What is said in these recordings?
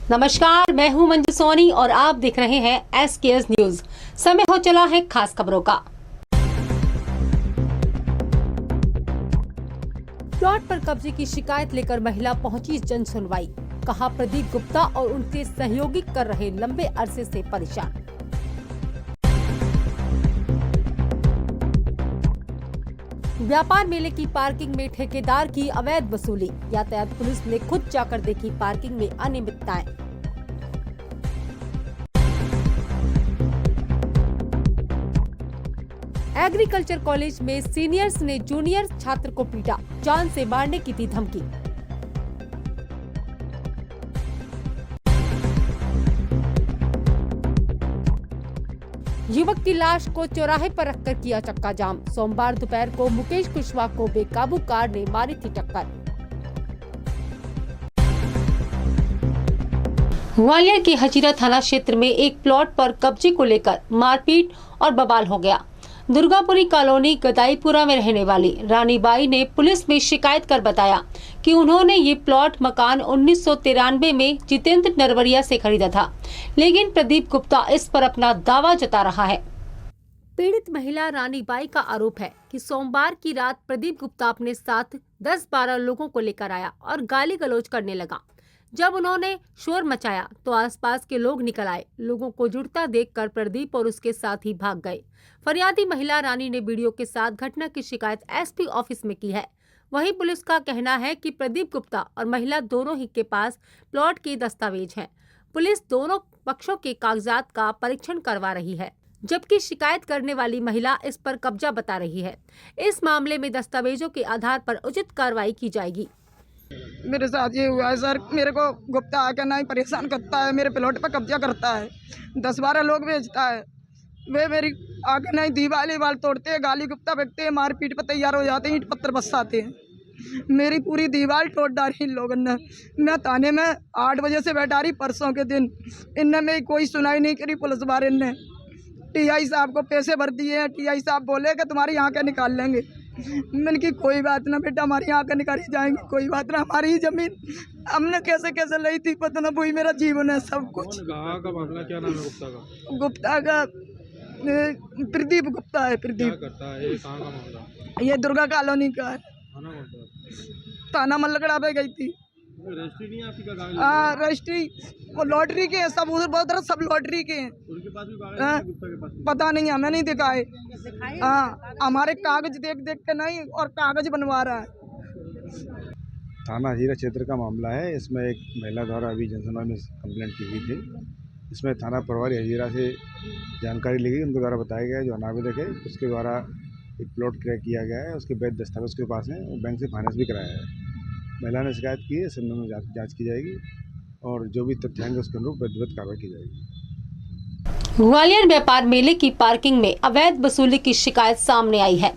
नमस्कार, मैं हूं मंजू सोनी और आप देख रहे हैं SKS न्यूज। समय हो चला है खास खबरों का। प्लॉट पर कब्जे की शिकायत लेकर महिला पहुंची जन सुनवाई। कहा प्रदीप गुप्ता और उनके सहयोगी कर रहे लंबे अरसे से परेशान। व्यापार मेले की पार्किंग में ठेकेदार की अवैध वसूली। यातायात पुलिस ने खुद जाकर देखी पार्किंग में अनियमितताएं। एग्रीकल्चर कॉलेज में सीनियर्स ने जूनियर छात्र को पीटा, जान से मारने की दी धमकी। युवक की लाश को चौराहे पर रखकर किया चक्का जाम। सोमवार दोपहर को मुकेश कुशवाहा को बेकाबू कार ने मारी थी टक्कर। ग्वालियर के हजीरा थाना क्षेत्र में एक प्लॉट पर कब्जे को लेकर मारपीट और बवाल हो गया। दुर्गापुरी कॉलोनी गदाईपुरा में रहने वाली रानीबाई ने पुलिस में शिकायत कर बताया कि उन्होंने ये प्लॉट मकान 1993 में जितेंद्र नरवरिया से खरीदा था, लेकिन प्रदीप गुप्ता इस पर अपना दावा जता रहा है। पीड़ित महिला रानीबाई का आरोप है कि सोमवार की रात प्रदीप गुप्ता अपने साथ 10-12 लोगों को लेकर आया और गाली गलौज करने लगा। जब उन्होंने शोर मचाया तो आसपास के लोग निकल आए। लोगों को जुड़ता देखकर प्रदीप और उसके साथी भाग गए। फरियादी महिला रानी ने वीडियो के साथ घटना की शिकायत SP ऑफिस में की है। वहीं पुलिस का कहना है कि प्रदीप गुप्ता और महिला दोनों ही के पास प्लॉट के दस्तावेज हैं। पुलिस दोनों पक्षों के कागजात का परीक्षण करवा रही है, जबकि शिकायत करने वाली महिला इस पर कब्जा बता रही है। इस मामले में दस्तावेजों के आधार पर उचित कार्रवाई की जाएगी। मेरे साथ ये हुआ है सर, मेरे को गुप्ता आकर ना ही परेशान करता है, मेरे प्लॉट पर कब्जा करता है, 10-12 लोग भेजता है। वे मेरी आकर ना ही दीवार तोड़ते हैं, गाली गुप्ता फेंकते हैं, मारपीट पर तैयार हो जाते हैं, ईंट पत्थर बरसाते हैं। मेरी पूरी दीवार तोड़ डाली इन लोगों ने। मैं थाने में 8 बजे से बैठा रही परसों के दिन, इनने मेरी कोई सुनाई नहीं करी। पुलिस वाले ने TI साहब को पैसे भर दिए हैं। TI साहब बोले कि तुम्हारी यहाँ के निकाल लेंगे। मैंने की कोई बात ना बेटा, हमारी यहाँ का निकाली जाएंगी, कोई बात ना। हमारी ही जमीन हमने कैसे कैसे ली थी पता ना, वही मेरा जीवन है सब कुछ। का मामला क्या नाम है गुप्ता का? गुप्ता का प्रदीप गुप्ता है। प्रदीप क्या करता है? ये कहाँ का मामला? ये दुर्गा कॉलोनी का है। थाना कौन सा? थाना मल्लगड़ा पे गई थी। रजिस्ट्री नहीं है आपकी का? हाँ रजिस्ट्री, वो लॉटरी के हैं सब, उधर बहुत तरह सब लॉटरी के हैं। उनके पास भी कागज है, गुप्ता के पास पता नहीं, हमें नहीं दिखाए। हाँ हमारे कागज देख देख के नहीं और कागज बनवा रहा है। थाना हजीरा क्षेत्र का मामला है। इसमें एक महिला द्वारा अभी जनसुनवाई में कंप्लेंट की गई थी। इसमें थाना प्रभारी हजीरा से जानकारी ली गई, उनके द्वारा बताया गया जो अनावेदक है उसके द्वारा एक प्लॉट क्रय किया गया है, उसके वैध दस्तावेज उसके पास हैं और बैंक से फाइनेंस भी कराया है। महिला ने शिकायत की है, संबंध में जाँच की जाएगी और जो भी तथ्य आएंगे उसके अनुरूप विधिवत कार्रवाई की जाएगी। ग्वालियर व्यापार मेले की पार्किंग में अवैध वसूली की शिकायत सामने आई है।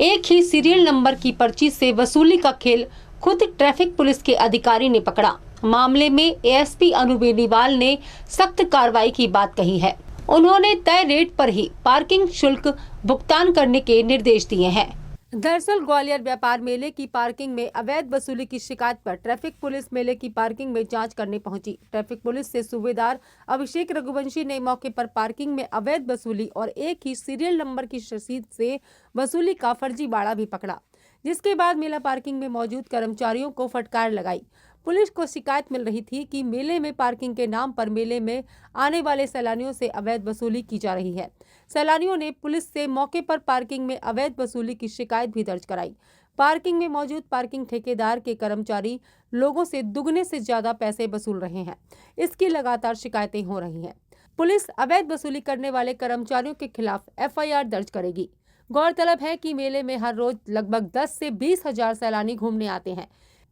एक ही सीरियल नंबर की पर्ची से वसूली का खेल खुद ट्रैफिक पुलिस के अधिकारी ने पकड़ा। मामले में ASP अनु बेनीवाल ने सख्त कार्रवाई की बात कही है। उन्होंने तय रेट पर ही पार्किंग शुल्क भुगतान करने के निर्देश दिए हैं। दरअसल ग्वालियर व्यापार मेले की पार्किंग में अवैध वसूली की शिकायत पर ट्रैफिक पुलिस मेले की पार्किंग में जांच करने पहुंची। ट्रैफिक पुलिस से सूबेदार अभिषेक रघुवंशी ने मौके पर पार्किंग में अवैध वसूली और एक ही सीरियल नंबर की रसीद से वसूली का फर्जीवाड़ा भी पकड़ा, जिसके बाद मेला पार्किंग में मौजूद कर्मचारियों को फटकार लगाई। पुलिस को शिकायत मिल रही थी कि मेले में पार्किंग के नाम पर मेले में आने वाले सैलानियों से अवैध वसूली की जा रही है। सैलानियों ने पुलिस से मौके पर पार्किंग में अवैध वसूली की शिकायत भी दर्ज कराई। पार्किंग में मौजूद पार्किंग ठेकेदार के कर्मचारी लोगों से दुगने से ज्यादा पैसे वसूल रहे हैं। इसकी लगातार शिकायतें हो रही हैं। पुलिस अवैध वसूली करने वाले कर्मचारियों के खिलाफ FIR दर्ज करेगी। गौरतलब है कि मेले में हर रोज लगभग 10 से 20 हजार सैलानी घूमने आते हैं।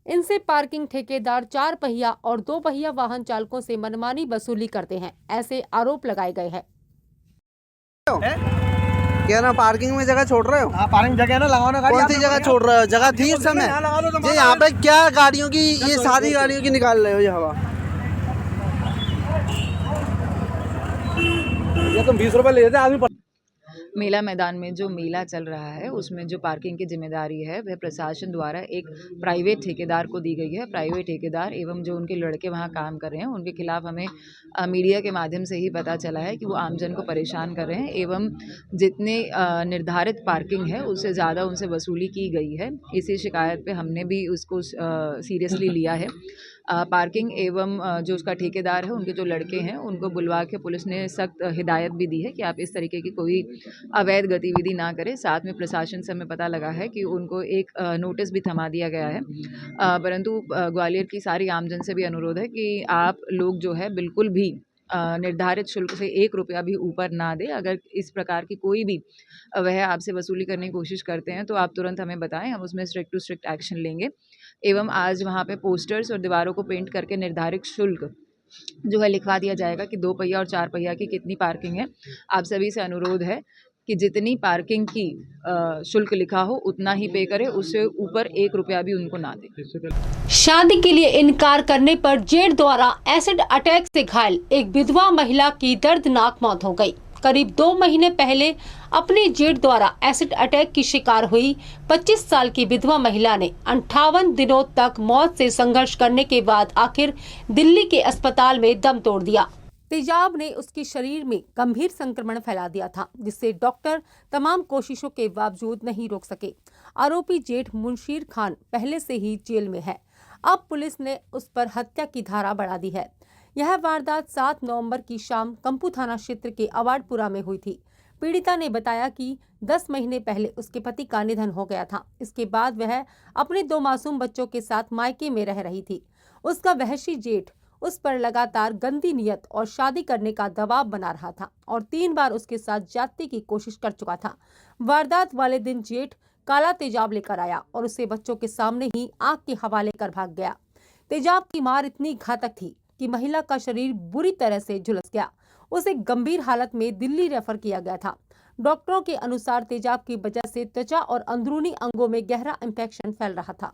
इनसे पार्किंग ठेकेदार 4 पहिया और 2 पहिया वाहन चालकों से मनमानी वसूली करते हैं, ऐसे आरोप लगाए गए हैं। क्या ना पार्किंग में जगह छोड़ रहे हो? हाँ पार्किंग जगह ना लगाओ ना गाड़ी। कौन सी जगह छोड़ रहे हो? जगह थी उस समय? ये यहाँ पे क्या गाड़ियों की, ये सारी गाड़ियों की निकाल रहे हो ये हवा? ये तुम 20 रुपए ले लेते आदमी। मेला मैदान में जो मेला चल रहा है उसमें जो पार्किंग की जिम्मेदारी है वह प्रशासन द्वारा एक प्राइवेट ठेकेदार को दी गई है। प्राइवेट ठेकेदार एवं जो उनके लड़के वहाँ काम कर रहे हैं उनके खिलाफ हमें मीडिया के माध्यम से ही पता चला है कि वो आमजन को परेशान कर रहे हैं एवं जितने निर्धारित पार्किंग है उससे ज़्यादा उनसे वसूली की गई है। इसी शिकायत पे हमने भी उसको सीरियसली लिया है। पार्किंग एवं जो उसका ठेकेदार है उनके जो लड़के हैं उनको बुलवा के पुलिस ने सख्त हिदायत भी दी है कि आप इस तरीके की कोई अवैध गतिविधि ना करें। साथ में प्रशासन से हमें पता लगा है कि उनको एक नोटिस भी थमा दिया गया है। परंतु ग्वालियर की सारी आमजन से भी अनुरोध है कि आप लोग जो है बिल्कुल भी निर्धारित शुल्क से 1 रुपया भी ऊपर ना दे। अगर इस प्रकार की कोई भी वह आपसे वसूली करने की कोशिश करते हैं तो आप तुरंत हमें बताएं, हम उसमें स्ट्रिक्ट टू स्ट्रिक्ट एक्शन लेंगे। एवं आज वहाँ पे पोस्टर्स और दीवारों को पेंट करके निर्धारित शुल्क जो है लिखवा दिया जाएगा कि 2 पहिया और 4 पहिया की कितनी पार्किंग है। आप सभी से अनुरोध है कि जितनी पार्किंग की शुल्क लिखा हो उतना ही पे करें, उससे ऊपर 1 रुपया भी उनको ना दें। शादी के लिए इनकार करने पर जेठ द्वारा एसिड अटैक से घायल एक विधवा महिला की दर्दनाक मौत हो गई। करीब 2 महीने पहले अपने जेठ द्वारा एसिड अटैक की शिकार हुई 25 साल की विधवा महिला ने 58 दिनों तक मौत से संघर्ष करने के बाद आखिर दिल्ली के अस्पताल में दम तोड़ दिया। तेजाब ने उसके शरीर में गंभीर संक्रमण फैला दिया था, जिससे डॉक्टर तमाम कोशिशों के बावजूद नहीं रोक सके। आरोपी जेठ मुंशीर खान पहले से ही जेल में है। अब पुलिस ने उस पर हत्या की धारा बढ़ा दी है। यह वारदात 7 नवंबर की शाम कंपू थाना क्षेत्र के अवार्डपुरा में हुई थी। पीड़िता ने बताया कि 10 महीने पहले उसके पति का निधन हो गया था। इसके बाद वह अपने 2 मासूम बच्चों के साथ मायके में रह रही थी। उसका वहशी जेठ उस पर लगातार गंदी नियत और शादी करने का दबाव बना रहा था और 3 बार उसके साथ ज्यादती की कोशिश कर चुका था। वारदात वाले दिन जेठ काला तेजाब लेकर आया और उसे बच्चों के सामने ही आग के हवाले कर भाग गया। तेजाब की मार इतनी घातक थी कि महिला का शरीर बुरी तरह से झुलस गया। उसे गंभीर हालत में दिल्ली रेफर किया गया था। डॉक्टरों के अनुसार तेजाब की वजह से त्वचा और अंदरूनी अंगों में गहरा इंफेक्शन फैल रहा था।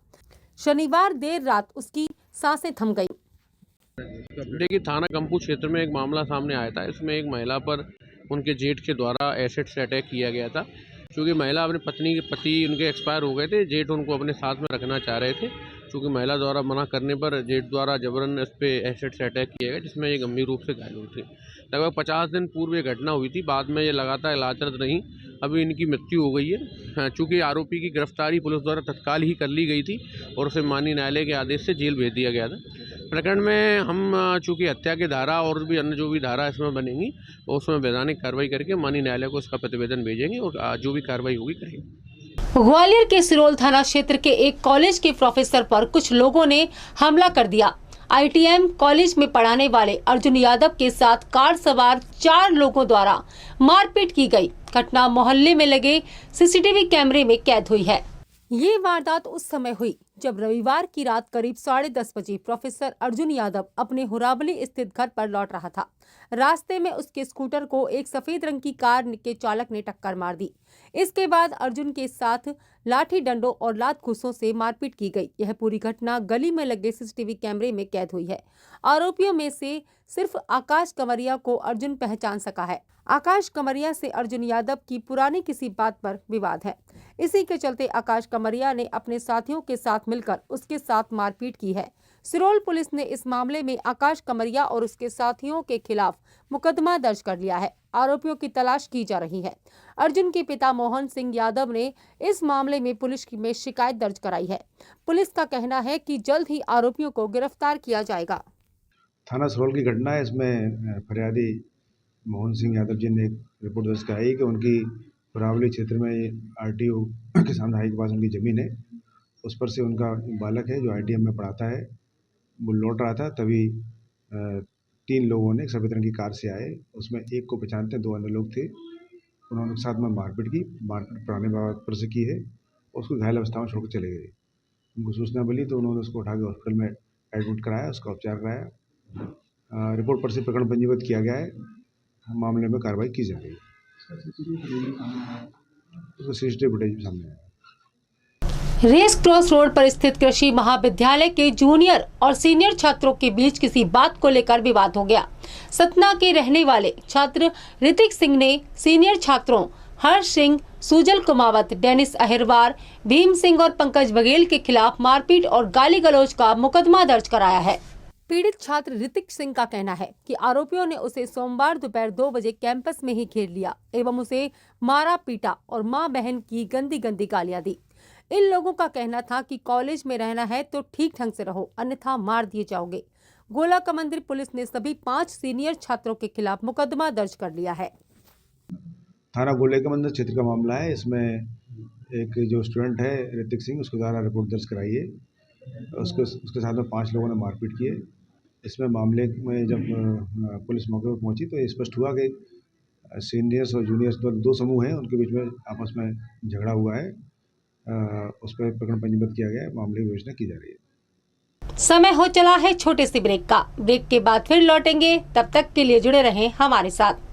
शनिवार देर रात उसकी सांसें थम गईं। देखिए, थाना कंपू क्षेत्र में एक मामला सामने आया था। इसमें एक महिला पर उनके जेठ के द्वारा एसिड से अटैक किया गया था। क्योंकि महिला अपनी पत्नी के पति उनके एक्सपायर हो गए थे, जेठ उनको अपने साथ में रखना चाह रहे थे। क्योंकि महिला द्वारा मना करने पर जेठ द्वारा जबरन इस पे एसिड से अटैक किया गया, जिसमें ये गंभीर रूप से घायल हुई थी। लगभग 50 दिन पूर्व ये घटना हुई थी। बाद में ये लगातार इलाजरत रही। अभी इनकी मृत्यु हो गई है। चूँकि आरोपी की गिरफ्तारी पुलिस द्वारा तत्काल ही कर ली गई थी और उसे माननीय न्यायालय के आदेश से जेल भेज दिया गया था। प्रकरण में हम चूँकि हत्या की धारा और भी अन्य जो भी धारा इसमें बनेंगी उसमें वैधानिक कार्रवाई करके माननीय न्यायालय को इसका प्रतिवेदन भेजेंगे और जो भी कार्रवाई होगी करेंगे। ग्वालियर के सिरोल थाना क्षेत्र के एक कॉलेज के प्रोफेसर पर कुछ लोगों ने हमला कर दिया। ITM कॉलेज में पढ़ाने वाले अर्जुन यादव के साथ कार सवार 4 लोगों द्वारा मारपीट की गई। घटना मोहल्ले में लगे CCTV कैमरे में कैद हुई है। ये वारदात उस समय हुई जब रविवार की रात करीब 10:30 बजे प्रोफेसर अर्जुन यादव अपने हुराबली स्थित घर पर लौट रहा था। रास्ते में उसके स्कूटर को एक सफेद रंग की कार के चालक ने टक्कर मार दी। इसके बाद अर्जुन के साथ लाठी डंडों और लात घूंसों से मारपीट की गई। यह पूरी घटना गली में लगे CCTV कैमरे में कैद हुई है। आरोपियों में से सिर्फ आकाश कंवरिया को अर्जुन पहचान सका है। आकाश कंवरिया से अर्जुन यादव की पुरानी किसी बात पर विवाद है। इसी के चलते आकाश कंवरिया ने अपने साथियों के साथ मिलकर उसके साथ मारपीट की है। सिरोल पुलिस ने इस मामले में आकाश कंवरिया और उसके साथियों के खिलाफ मुकदमा दर्ज कर लिया है। आरोपियों की तलाश की जा रही है। अर्जुन के पिता मोहन सिंह यादव ने इस मामले में पुलिस में शिकायत दर्ज कराई है। पुलिस का कहना है कि जल्द ही आरोपियों को गिरफ्तार किया जाएगा। थाना सिरोल की घटना है। इसमें फरियादी मोहन सिंह यादव जी ने एक रिपोर्ट दर्ज कराई कि उनकी पुरावली क्षेत्र में RTO के सामने हाई के पास उनकी ज़मीन है। उस पर से उनका बालक है जो ITM में पढ़ाता है, वो लौट रहा था। तभी 3 लोगों ने सफ़ेद रंग की कार से आए। उसमें एक को पहचानते हैं, 2 अन्य लोग थे। उन्होंने साथ में मारपीट की। मारपीट पुराने बात पर से की है। उसको घायल अवस्था में छोड़कर चले गए। उनको सूचना मिली तो उन्होंने उसको उठा के हॉस्पिटल में एडमिट कराया, उसका उपचार कराया। रिपोर्ट पर से प्रकरण पंजीबद्ध किया गया है। मामले में कार्रवाई की जा रही है। CCTV फुटेज सामने आया। रेस क्रॉस रोड पर स्थित कृषि महाविद्यालय के जूनियर और सीनियर छात्रों के बीच किसी बात को लेकर विवाद हो गया। सतना के रहने वाले छात्र ऋतिक सिंह ने सीनियर छात्रों हर्ष सिंह, सुजल कुमावत, डेनिस अहिरवार, भीम सिंह और पंकज बघेल के खिलाफ मारपीट और गाली गलौज का मुकदमा दर्ज कराया है। पीड़ित छात्र ऋतिक सिंह का कहना है कि आरोपियों ने उसे सोमवार दोपहर 2 बजे कैंपस में ही घेर लिया एवं उसे मारा पीटा और मां बहन की गंदी गंदी गालियां दी। इन लोगों का कहना था कि कॉलेज में रहना है तो ठीक ढंग से रहो, अन्यथा मार दिए जाओगे। गोला कमंदिर पुलिस ने सभी 5 सीनियर छात्रों के खिलाफ मुकदमा दर्ज कर लिया है। थाना गोले के मंदिर क्षेत्र का मामला है। इसमें एक जो स्टूडेंट है ऋतिक सिंह, उसके द्वारा रिपोर्ट दर्ज कराई है। उसके साथ में 5 लोगों ने मारपीट की है। इसमें मामले में जब पुलिस मौके पर पहुंची तो ये स्पष्ट हुआ कि सीनियर्स और जूनियर्स दो समूह हैं, उनके बीच में आपस में झगड़ा हुआ है। उस पर प्रकरण पंजीबद्ध किया गया है। मामले की विवेचना की जा रही है। समय हो चला है छोटे से ब्रेक का। ब्रेक के बाद फिर लौटेंगे, तब तक के लिए जुड़े रहें हमारे साथ।